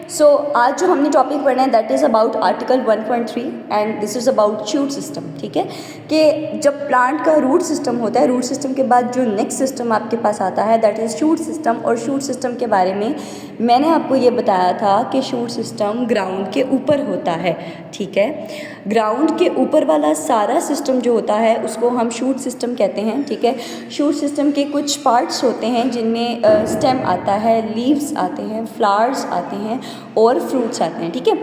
सो आज जो हमने टॉपिक पढ़ना है that is about article 1.3 and this is about shoot system. ठीक है, कि जब प्लांट का रूट सिस्टम होता है, रूट सिस्टम के बाद जो नेक्स्ट सिस्टम आपके पास आता है दैट इज़ शूट सिस्टम। और शूट सिस्टम के बारे में मैंने आपको ये बताया था कि शूट सिस्टम ग्राउंड के ऊपर होता है। ठीक है, ग्राउंड के ऊपर वाला सारा सिस्टम जो होता है उसको हम शूट सिस्टम कहते हैं। ठीक है, शूट सिस्टम के कुछ पार्ट्स होते हैं जिनमें स्टेम आता है, लीव्स आते हैं, फ्लावर्स आते हैं और फ्रूट्स आते हैं। ठीक है,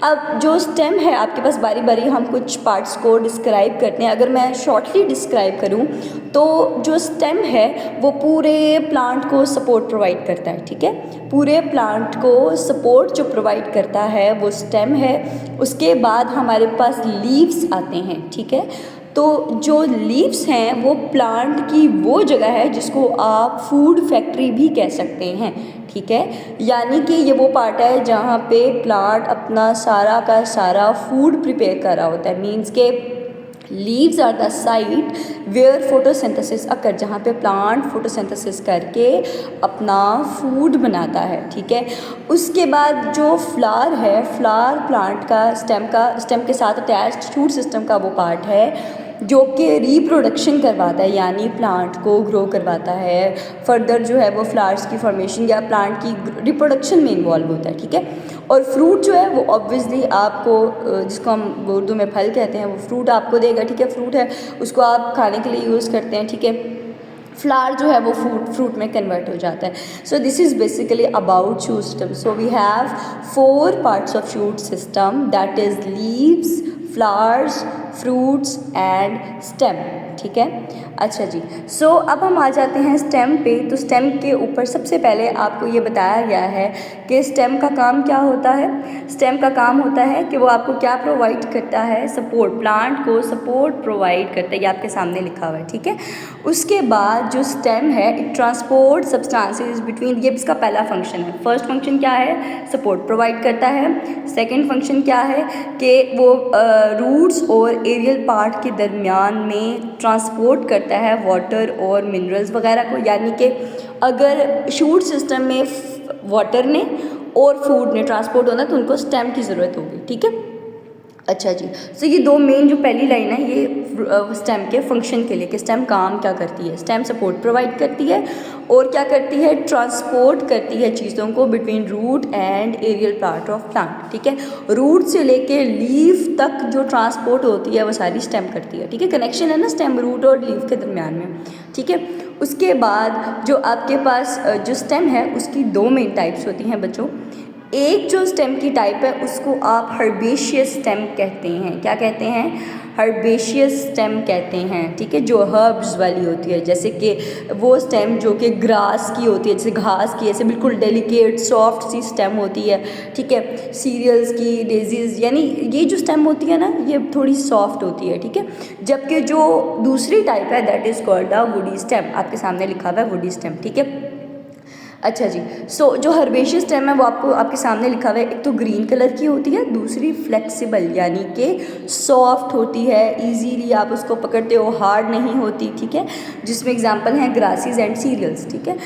अब जो स्टेम है आपके पास बारी बारी हम कुछ पार्ट्स को डिस्क्राइब करते हैं। अगर मैं शॉर्टली डिस्क्राइब करूं तो जो स्टेम है वो पूरे प्लांट को सपोर्ट प्रोवाइड करता है। ठीक है, पूरे प्लांट को सपोर्ट जो प्रोवाइड करता है वो स्टेम है। उसके बाद हमारे पास लीव्स आते हैं। ठीक है, तो जो लीव्स हैं वो प्लांट की वो जगह है जिसको आप फूड फैक्ट्री भी कह सकते हैं। ठीक है, यानी कि ये वो पार्ट है जहाँ पे प्लांट अपना सारा का सारा फूड प्रिपेयर कर रहा होता है। मीन्स के leaves are the site where photosynthesis occur, जहाँ पे प्लांट फोटोसिंथेसिस करके अपना फूड बनाता है। ठीक है, उसके बाद जो फ्लावर है, फ्लावर प्लांट का स्टेम के साथ अटैच्ड शूट सिस्टम का वो पार्ट है जो कि रिप्रोडक्शन करवाता है, यानी प्लांट को ग्रो करवाता है। फर्दर जो है वो फ्लावर्स की फॉर्मेशन या प्लांट की रिप्रोडक्शन में इन्वॉल्व होता है। ठीक है, और फ्रूट जो है वो ऑब्वियसली आपको, जिसको हम उर्दू में फल कहते हैं, वो फ्रूट आपको देगा। ठीक है, फ्रूट है उसको आप खाने के लिए यूज़ करते हैं। ठीक है, फ्लावर जो है वो फ्रूट में कन्वर्ट हो जाता है। So this is basically about shoot system. So we have 4 parts of shoot system that is leaves, flowers, fruits and stem. ठीक है, अच्छा जी। सो अब हम आ जाते हैं स्टेम पे। तो स्टेम के ऊपर सबसे पहले आपको ये बताया गया है कि स्टेम का काम क्या होता है। स्टेम का काम होता है कि वो आपको क्या प्रोवाइड करता है, सपोर्ट, प्लांट को सपोर्ट प्रोवाइड करता है। ये आपके सामने लिखा हुआ है। ठीक है, उसके बाद जो स्टेम है इट ट्रांसपोर्ट सब्सटेंसेस बिटवीन, ये इसका पहला फंक्शन है। फर्स्ट फंक्शन क्या है, सपोर्ट प्रोवाइड करता है। सेकेंड फंक्शन क्या है कि वो रूट्स और एरियल पार्ट के दरमियान में ट्रांसपोर्ट करता है वाटर और मिनरल्स वगैरह को। यानी कि अगर शूट सिस्टम में वाटर ने और फूड ने ट्रांसपोर्ट होना तो उनको स्टेम की ज़रूरत होगी। ठीक है, अच्छा जी। सो ये 2 मेन जो पहली लाइन है ये स्टेम के फंक्शन के लिए कि स्टेम काम क्या करती है। स्टेम सपोर्ट प्रोवाइड करती है और क्या करती है, ट्रांसपोर्ट करती है चीज़ों को between root and aerial part of plant. ठीक है, रूट से लेके लीफ तक जो ट्रांसपोर्ट होती है वो सारी स्टेम करती है। ठीक है, कनेक्शन है ना स्टेम रूट और लीफ के दरमियान में। ठीक है, उसके बाद जो आपके पास जो स्टेम है उसकी 2 मेन टाइप्स होती हैं बच्चों। एक जो स्टेम की टाइप है उसको आप हर्बेशियस स्टेम कहते हैं। क्या कहते हैं, हर्बेशियस स्टेम कहते हैं। ठीक है, जो हर्ब्स वाली होती है, जैसे कि वो स्टेम जो कि ग्रास की होती है, जैसे घास की, ऐसे बिल्कुल डेलिकेट सॉफ्ट सी स्टेम होती है। ठीक है, सीरियल्स की, डेजीज, यानी ये जो स्टेम होती है ना ये थोड़ी सॉफ्ट होती है। ठीक है, जबकि जो दूसरी टाइप है that is called the woody stem. आपके सामने लिखा हुआ है वुडी स्टेम। ठीक है, अच्छा जी। सो जो हर्बेशियस स्टेम है वो आपको आपके सामने लिखा हुआ है। एक तो ग्रीन कलर की होती है, दूसरी फ्लेक्सिबल यानी कि सॉफ्ट होती है, इजीली आप उसको पकड़ते हो, हार्ड नहीं होती। ठीक है, जिसमें एग्जांपल हैं ग्रासेस एंड सीरियल्स। ठीक है,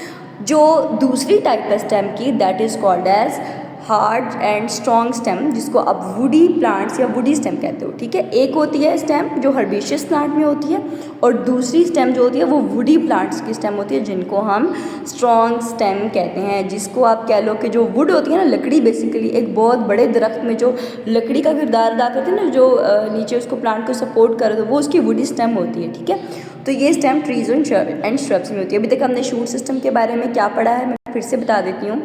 जो दूसरी टाइप है स्टेम की that is called as hard and strong stem, जिसको आप वुडी प्लांट्स या वुडी स्टेम कहते हो। ठीक है, एक होती है स्टेम जो हर्बेशियस प्लांट में होती है और दूसरी स्टेम जो होती है वो वुडी प्लांट्स की स्टेम होती है जिनको हम स्ट्रॉन्ग स्टेम कहते हैं। जिसको आप कह लो कि जो वुड होती है ना, लकड़ी, बेसिकली एक बहुत बड़े दरख्त में जो लकड़ी का किरदार अदा करते हैं ना, जो नीचे उसको प्लांट को सपोर्ट करे तो वो उसकी वुडी स्टेम होती है। ठीक है, तो ये स्टेम ट्रीज एंड श्रब्स में होती है। अभी तक हमने शूट सिस्टम के बारे में क्या पढ़ा है, मैं फिर से बता देती हूँ।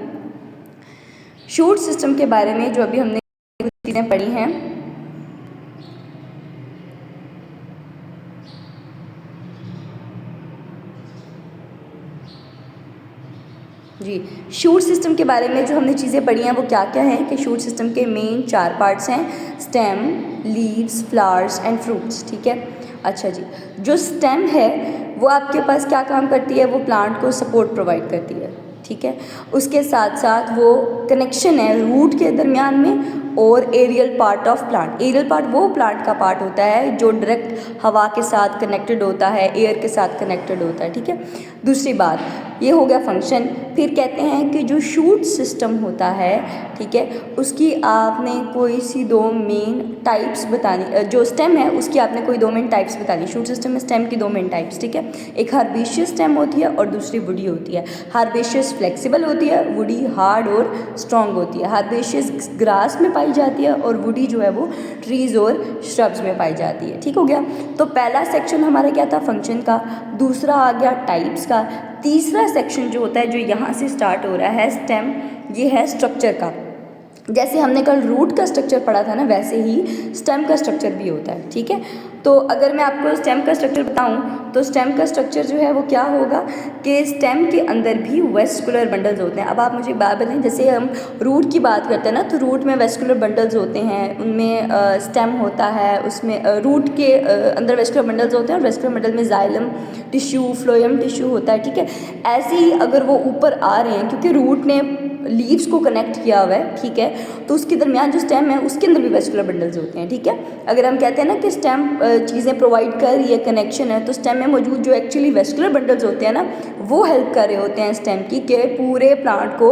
शूट सिस्टम के बारे में जो अभी हमने कुछ चीज़ें पढ़ी हैं, जी, शूट सिस्टम के बारे में जो हमने चीज़ें पढ़ी हैं वो क्या क्या हैं कि शूट सिस्टम के मेन 4 पार्ट्स हैं, stem, leaves, flowers and fruits. ठीक है, अच्छा जी। जो स्टेम है वो आपके पास क्या काम करती है, वो प्लांट को सपोर्ट प्रोवाइड करती है। ठीक है, उसके साथ साथ वो कनेक्शन है रूट के दरमियान में और aerial part of plant. Aerial part वो प्लांट का पार्ट होता है जो डायरेक्ट हवा के साथ कनेक्टेड होता है, एयर के साथ कनेक्टेड होता है, ठीक है। दूसरी बात, ये हो गया फंक्शन। फिर कहते हैं कि जो शूट सिस्टम होता है, ठीक है, उसकी आपने कोई सी दो मेन टाइप्स बतानी, जो स्टेम है उसकी आपने कोई दो मेन टाइप्स बतानी। शूट सिस्टम में स्टेम की दो मेन टाइप्स, ठीक है। एक हर्बेशियस स्टेम होती है और दूसरी वुडी होती है। हर्बेशियस फ्लेक्सिबल होती है, वुडी हार्ड और स्ट्रॉन्ग होती है। हर्बेशियस ग्रास में पाई जाती है और वुडी जो है वो ट्रीज़ और श्रब्स में पाई जाती है, ठीक हो गया। तो पहला सेक्शन हमारा क्या था, फंक्शन का। दूसरा आ गया टाइप्स का। तीसरा सेक्शन जो होता है, जो यहाँ से स्टार्ट हो रहा है स्टेम, ये है स्ट्रक्चर का। जैसे हमने कल रूट का स्ट्रक्चर पढ़ा था ना, वैसे ही स्टेम का स्ट्रक्चर भी होता है, ठीक है। तो अगर मैं आपको स्टेम का स्ट्रक्चर बताऊं तो स्टेम का स्ट्रक्चर जो है वो क्या होगा कि स्टेम के अंदर भी वेस्कुलर बंडल्स होते हैं। अब आप मुझे एक बात बताएं, जैसे हम रूट की बात करते हैं ना, तो रूट में वेस्कुलर बंडल्स होते हैं, उनमें स्टेम होता है, उसमें रूट के अंदर वेस्कुलर बंडल्स होते हैं और वेस्कुलर बंडल में जाइलम टिश्यू, फ्लोएम टिश्यू होता है, ठीक है। ऐसे ही अगर वो ऊपर आ रहे हैं, क्योंकि रूट ने लीव्स को कनेक्ट किया हुआ है, ठीक है, तो उसके दरमियान जो स्टेम है उसके अंदर भी वेस्कुलर बंडल्स होते हैं, ठीक है। अगर हम कहते हैं ना कि स्टेम चीज़ें प्रोवाइड कर रही है, कनेक्शन है, तो स्टेम में मौजूद जो एक्चुअली वेस्कुलर बंडल्स होते हैं ना, वो हेल्प कर रहे होते हैं स्टेम की कि पूरे प्लांट को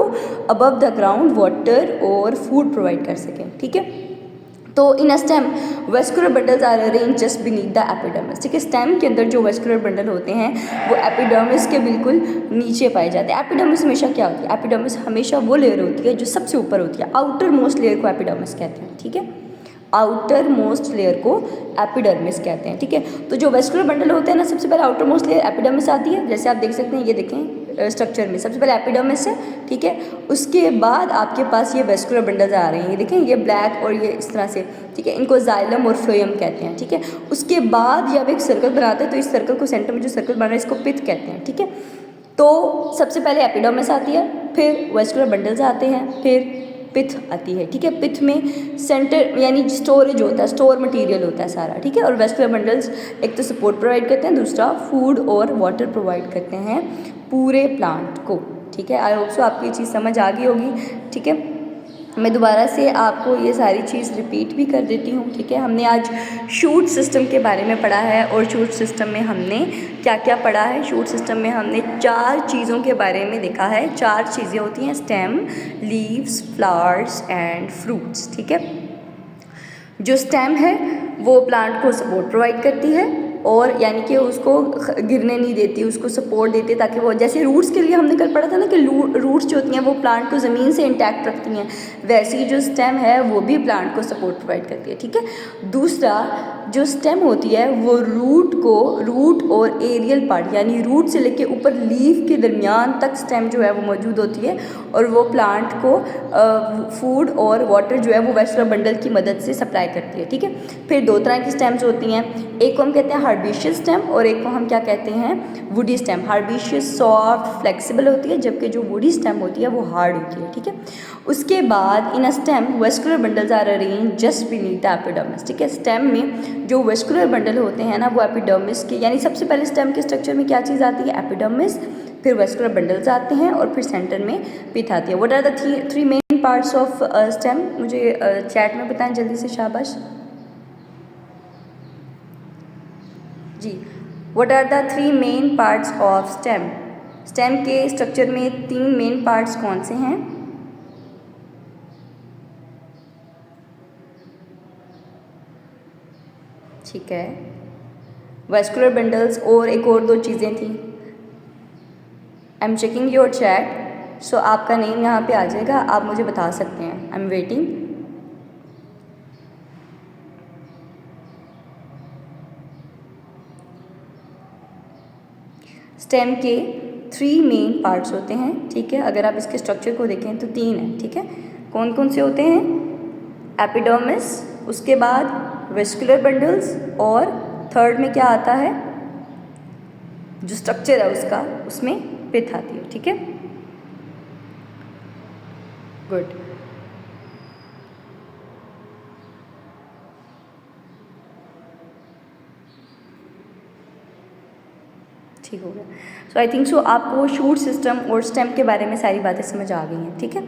अबव द ग्राउंड वाटर और फूड प्रोवाइड कर सकें, ठीक है। तो in a stem vascular bundles are arrange just beneath the epidermis, ठीक है। स्टेम के अंदर जो वेस्कुलर बंडल होते हैं वो एपिडर्मिस के बिल्कुल नीचे पाए जाते हैं। एपिडर्मिस हमेशा क्या होती है, एपिडर्मिस हमेशा वो लेयर होती है जो सबसे ऊपर होती है। आउटर मोस्ट लेयर को एपिडर्मिस कहते हैं, ठीक है। आउटर मोस्ट लेयर को एपिडर्मिस कहते हैं, ठीक है। तो जो वेस्कुलर बंडल होते हैं ना, सबसे पहले आउटर मोस्ट लेयर एपिडर्मिस आती है, जैसे आप देख सकते हैं, ये देखें स्ट्रक्चर में सबसे पहले एपिडर्मिस है, ठीक है। उसके बाद आपके पास ये वेस्कुलर बंडल्स आ रहे हैं, ये देखें, ये ब्लैक और ये इस तरह से, ठीक है। इनको जाइलम और फ्लोएम कहते हैं, ठीक है। उसके बाद जब एक सर्कल बनाते हैं तो इस सर्कल को, सेंटर में जो सर्कल बना है, इसको पिथ कहते हैं, ठीक है। तो सबसे पहले एपिडर्मिस आती है, फिर वेस्कुलर बंडल्स आते हैं, फिर पिथ आती है, ठीक है। पिथ में सेंटर यानी स्टोरेज होता है, स्टोर मटेरियल होता है सारा, ठीक है। और वेस्कुलर बंडल्स एक तो सपोर्ट प्रोवाइड करते हैं, दूसरा फूड और वाटर प्रोवाइड करते हैं पूरे प्लांट को, ठीक है। आई होप सो आपको ये चीज़ समझ आ गई होगी, ठीक है। मैं दोबारा से आपको ये सारी चीज़ रिपीट भी कर देती हूँ, ठीक है। हमने आज शूट सिस्टम के बारे में पढ़ा है और शूट सिस्टम में हमने क्या क्या पढ़ा है। शूट सिस्टम में हमने 4 चीज़ों के बारे में देखा है। 4 चीज़ें होती हैं, stem, leaves, flowers and fruits, ठीक है। जो स्टेम है वो प्लांट को सपोर्ट प्रोवाइड करती है और यानी कि उसको गिरने नहीं देती, उसको सपोर्ट देती है ताकि वो, जैसे रूट्स के लिए हमने कल पढ़ा था ना कि रूट्स जो होती हैं वो प्लांट को ज़मीन से इंटैक्ट रखती हैं, वैसे ही जो स्टेम है वो भी प्लांट को सपोर्ट प्रोवाइड करती है, ठीक है। दूसरा, जो स्टेम होती है वो रूट और एरियल पार्ट यानी रूट से लेके ऊपर लीफ के दरमियान तक स्टेम जो है वो मौजूद होती है और वो प्लांट को फूड और वाटर जो है वो वेस्कुलर बंडल की मदद से सप्लाई करती है, ठीक है। फिर 2 तरह की स्टेम्स होती हैं, एक को हम कहते हैं हर्बेशियस स्टेम और एक को हम क्या कहते हैं, woody stem. Herbaceous soft flexible होती है, जबकि जो वुडी स्टेम होती है वो हार्ड होती है, ठीक है। उसके बाद in a stem vascular bundles are arrange just beneath the epidermis, ठीक है। स्टेम में जो वेस्कुलर बंडल होते हैं ना वो एपिडर्मिस के, यानी सबसे पहले स्टेम के स्ट्रक्चर में क्या चीज़ आती है, एपिडर्मिस, फिर वेस्कुलर बंडल्स आते हैं और फिर सेंटर में पिथ आती है। What are the 3 main parts of stem, मुझे चैट में बताएं जल्दी से, शाबाश जी। What are the 3 main parts of stem, stem के स्ट्रक्चर में 3 मेन पार्ट्स कौन से हैं? ठीक है, वेस्कुलर बंडल्स और एक और 2 चीज़ें थी। I am checking your chat, so आपका नेम यहाँ पे आ जाएगा, आप मुझे बता सकते हैं। I am waiting. स्टेम के 3 मेन पार्ट्स होते हैं, ठीक है। अगर आप इसके स्ट्रक्चर को देखें तो 3 हैं, ठीक है। कौन कौन से होते हैं, एपिडर्मिस, उसके बाद वेस्कुलर बंडल्स और थर्ड में क्या आता है, जो स्ट्रक्चर है उसका, उसमें पिथ आती है, ठीक है। गुड, ठीक हो गया। सो आई थिंक सो आपको शूट सिस्टम और स्टेम के बारे में सारी बातें समझ आ गई हैं, ठीक है।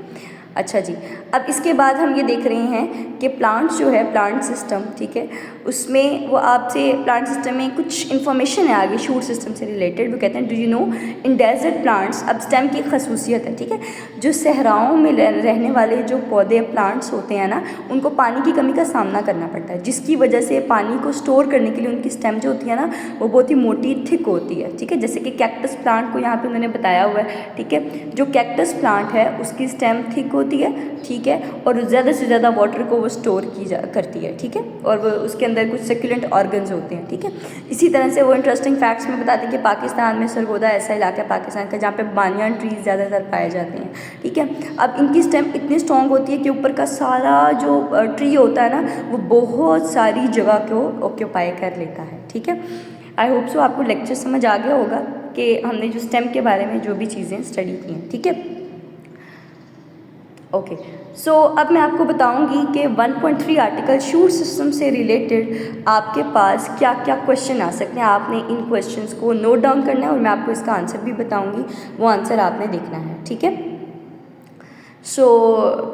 अच्छा जी, अब इसके बाद हम ये देख रहे हैं कि प्लांट्स जो है, प्लांट सिस्टम, ठीक है, उसमें वो आपसे प्लांट सिस्टम में कुछ इन्फॉर्मेशन है आगे शूट सिस्टम से रिलेटेड। वो कहते हैं, do you know in desert plants, अब स्टेम की खसूसियत है, ठीक है, जो सहराओं में रहने वाले जो पौधे प्लांट्स होते हैं ना, उनको पानी की कमी का सामना करना पड़ता है, जिसकी वजह से पानी को स्टोर करने के लिए उनकी स्टेम जो होती है ना, वो बहुत ही मोटी थिक होती है, ठीक है, जैसे कि कैक्टस प्लांट को यहाँ पे उन्होंने बताया हुआ है, ठीक है, जो कैक्टस प्लांट है उसकी स्टेम थिक होती है, ठीक है, और ज़्यादा से ज़्यादा वाटर को वो स्टोर करती है, ठीक है, और वो उसके अंदर कुछ सेक्युलेंट ऑर्गन्स होते हैं, ठीक है। इसी तरह से वो इंटरेस्टिंग फैक्ट्स में बताते हैं कि पाकिस्तान में सरगोदा ऐसा इलाका है पाकिस्तान का जहाँ पे बानियान ट्रीज ज़्यादातर पाए जाते हैं, ठीक है। अब इनकी स्टेम इतनी स्ट्रॉन्ग होती है कि ऊपर का सारा जो ट्री होता है ना, वो बहुत सारी जगह को ऑक्यूपाई कर लेता है, ठीक है। आई होप सो आपको लेक्चर समझ आ गया होगा कि हमने जो स्टेम के बारे में जो भी चीज़ें स्टडी की हैं, ठीक है। ओके, सो अब मैं आपको बताऊंगी कि 1.3 आर्टिकल शूट सिस्टम से रिलेटेड आपके पास क्या क्या क्वेश्चन आ सकते हैं। आपने इन क्वेश्चंस को नोट डाउन करना है और मैं आपको इसका आंसर भी बताऊंगी, वो आंसर आपने देखना है, ठीक है। सो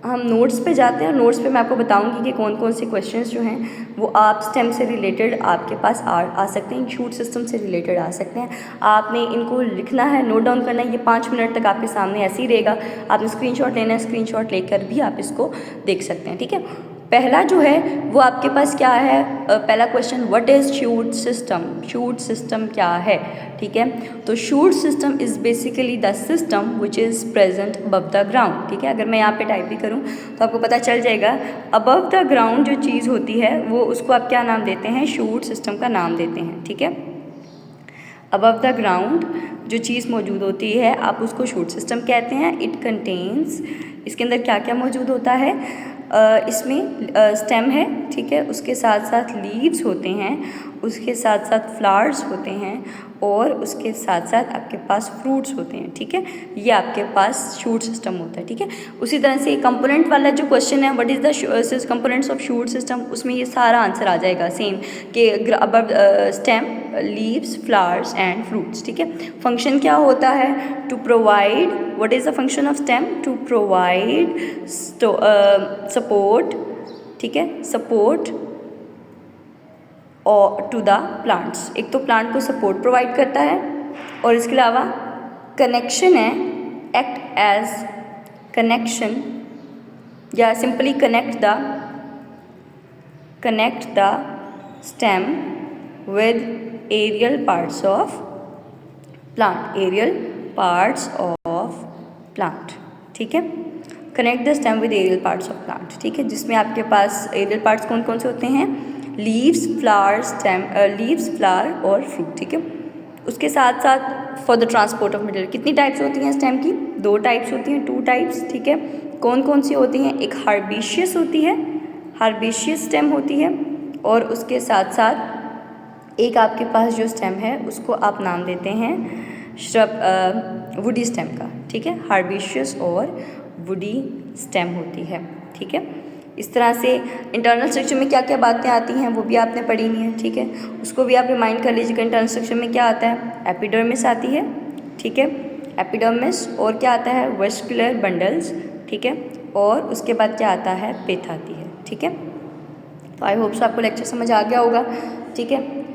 हम नोट्स पे जाते हैं और नोट्स पे मैं आपको बताऊंगी कि कौन कौन से क्वेश्चंस जो हैं वो आप स्टेम से रिलेटेड आपके पास आ सकते हैं, शूट सिस्टम से रिलेटेड आ सकते हैं। आपने इनको लिखना है, नोट डाउन करना है, ये 5 मिनट तक आपके सामने ऐसे ही रहेगा। आपने स्क्रीनशॉट लेना है, स्क्रीनशॉट लेकर भी आप इसको देख सकते हैं, ठीक है। पहला जो है वो आपके पास क्या है, पहला question, what is shoot system, shoot system क्या है, ठीक है। तो shoot system is basically the system which is present above the ground, ठीक है। अगर मैं यहाँ पे टाइप भी करूँ तो आपको पता चल जाएगा, अबव द ग्राउंड जो चीज़ होती है वो उसको आप क्या नाम देते हैं, शूट सिस्टम का नाम देते हैं, ठीक है। अबव द ग्राउंड जो चीज़ मौजूद होती है आप उसको शूट सिस्टम कहते हैं। इट कंटेन्स, इसके अंदर क्या क्या मौजूद होता है, इसमें स्टेम है, ठीक है, उसके साथ साथ लीव्स होते हैं, उसके साथ साथ फ्लावर्स होते हैं और उसके साथ साथ आपके पास फ्रूट्स होते हैं, ठीक है। ये आपके पास शूट सिस्टम होता है, ठीक है। उसी तरह से कंपोनेंट वाला जो क्वेश्चन है, what is the components of shoot system, उसमें ये सारा आंसर आ जाएगा सेम कि above stem, leaves, flowers and fruits, ठीक है। फंक्शन क्या होता है, to provide, what is the function of stem, to provide support, ठीक है, सपोर्ट और टू द प्लांट्स, एक तो प्लांट को सपोर्ट प्रोवाइड करता है और इसके अलावा कनेक्शन है, एक्ट एज कनेक्शन या simply connect the stem with aerial parts of plant, aerial parts of plant, ठीक है। Connect the stem with aerial parts of plant, ठीक है, जिसमें आपके पास एरियल पार्ट्स कौन कौन से होते हैं, leaves, flower, stem, leaves, flower और फ्रूट, ठीक है। उसके साथ साथ for the transport of material, कितनी टाइप्स होती हैं स्टेम की, 2 टाइप्स होती हैं, 2 टाइप्स, ठीक है। कौन कौन सी होती हैं, एक हर्बेशियस होती है, हर्बेशियस स्टेम होती है, और उसके साथ साथ एक आपके पास जो स्टेम है उसको आप नाम देते हैं श्रब, वुडी स्टेम का, ठीक है। हर्बेशियस और वुडी स्टेम होती है, ठीक है। इस तरह से इंटरनल स्ट्रक्चर में क्या क्या बातें आती हैं वो भी आपने पढ़ी हुई हैं, ठीक है, उसको भी आप रिमाइंड कर लीजिएगा। इंटरनल स्ट्रक्चर में क्या आता है, एपिडर्मिस आती है, ठीक है, एपिडर्मिस, और क्या आता है, वेस्कुलर बंडल्स, ठीक है, और उसके बाद क्या आता है, पेथ आती है, ठीक है। तो आई होप सो आपको लेक्चर समझ आ गया होगा, ठीक है।